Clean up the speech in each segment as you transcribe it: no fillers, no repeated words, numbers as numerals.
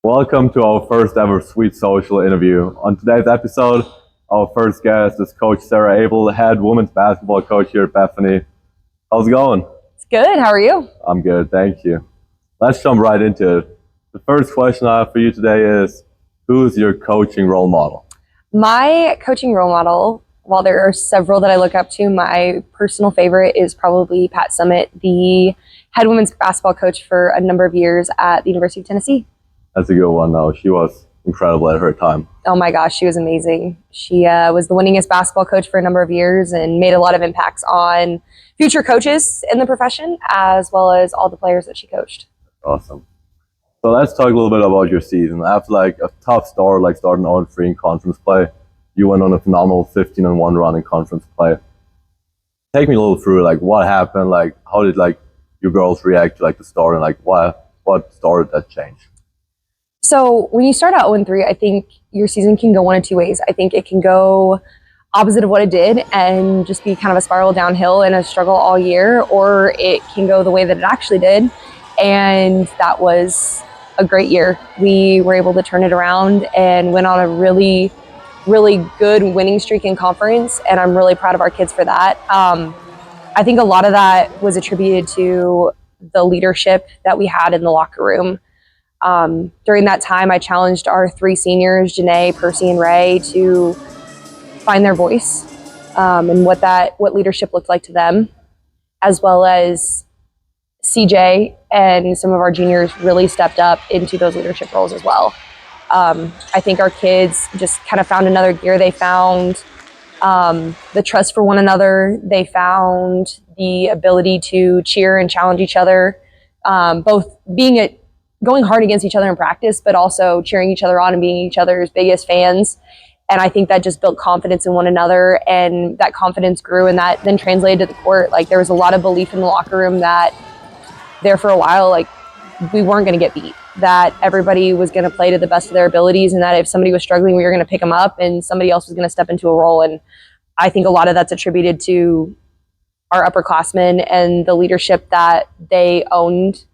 Welcome to our first ever Swede Social interview. On today's episode, our first guest is Coach Sarah Abel, head women's basketball coach here at Bethany. How's it going? It's good. How are you? I'm good, thank you. Let's jump right into it. The first question I have for you today is, who's your coaching role model? My coaching role model, while there are several that I look up to, my personal favorite is probably Pat Summitt, the head women's basketball coach for a number of years at the University of Tennessee. That's a good one, though. She was incredible at her time. Oh my gosh, she was amazing. She was the winningest basketball coach for a number of years and made a lot of impacts on future coaches in the profession, as well as all the players that she coached. Awesome. So let's talk a little bit about your season. After a tough start, starting 0-3 in conference play, you went on a phenomenal 15-1 run in conference play. Take me a little through what happened, how did your girls react to the start, and what started that change? So when you start out 0-3, I think your season can go one of two ways. I think it can go opposite of what it did and just be kind of a spiral downhill and a struggle all year, or it can go the way that it actually did, and that was a great year. We were able to turn it around and went on a really, really good winning streak in conference, and I'm really proud of our kids for that. I think a lot of that was attributed to the leadership that we had in the locker room. During that time, I challenged our three seniors, Janae, Percy, and Ray, to find their voice and what leadership looked like to them, as well as CJ and some of our juniors really stepped up into those leadership roles as well. I think our kids just kind of found another gear. They found the trust for one another. They found the ability to cheer and challenge each other, both going hard against each other in practice, but also cheering each other on and being each other's biggest fans. And I think that just built confidence in one another, and that confidence grew, and that then translated to the court. There was a lot of belief in the locker room that there for a while, we weren't going to get beat, that everybody was going to play to the best of their abilities, and that if somebody was struggling, we were going to pick them up and somebody else was going to step into a role. And I think a lot of that's attributed to our upperclassmen and the leadership that they owned,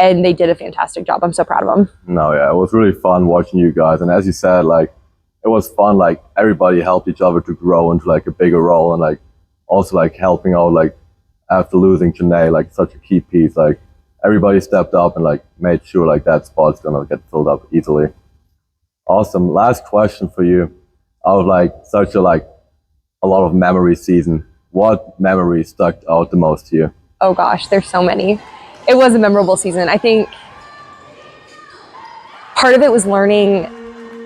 and they did a fantastic job. I'm so proud of them. No, yeah, it was really fun watching you guys. And as you said, it was fun, everybody helped each other to grow into a bigger role, and also helping out after losing Janae, such a key piece. Everybody stepped up and made sure that spot's gonna get filled up easily. Awesome. Last question for you. Out of such a lot of memory season, what memory stuck out the most to you? Oh gosh, there's so many. It was a memorable season. I think part of it was learning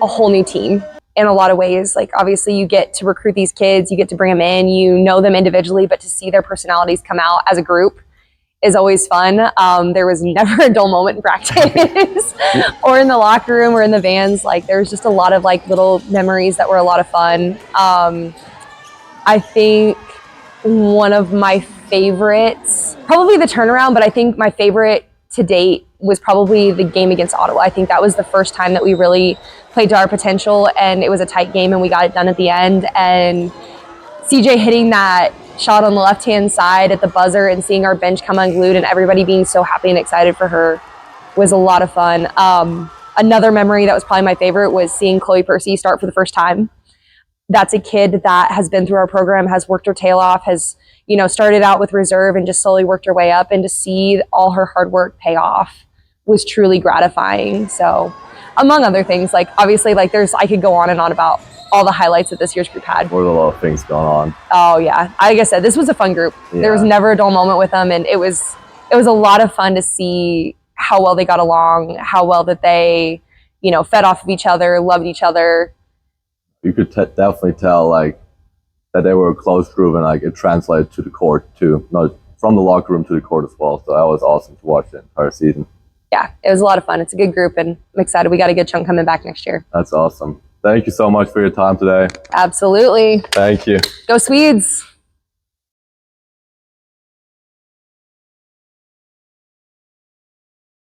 a whole new team in a lot of ways. Obviously you get to recruit these kids, you get to bring them in, you know them individually, but to see their personalities come out as a group is always fun. There was never a dull moment in practice or in the locker room or in the vans. There was just a lot of little memories that were a lot of fun. I think one of my favorites, probably the turnaround, but I think my favorite to date was probably the game against Ottawa. I think that was the first time that we really played to our potential, and it was a tight game and we got it done at the end. And CJ hitting that shot on the left-hand side at the buzzer and seeing our bench come unglued and everybody being so happy and excited for her was a lot of fun. Another memory that was probably my favorite was seeing Chloe Percy start for the first time. That's a kid that has been through our program, has worked her tail off, has started out with reserve and just slowly worked her way up, and to see all her hard work pay off was truly gratifying. So among other things, obviously I could go on and on about all the highlights that this year's group had. There were a lot of things going on. Oh yeah, like I said, this was a fun group. Yeah. There was never a dull moment with them, and it was a lot of fun to see how well they got along, how well that they fed off of each other, loved each other. You could definitely tell that they were a close group, and it translated to the court too, not from the locker room to the court as well. So that was awesome to watch the entire season. Yeah, it was a lot of fun. It's a good group, and I'm excited. We got a good chunk coming back next year. That's awesome. Thank you so much for your time today. Absolutely. Thank you. Go Swedes.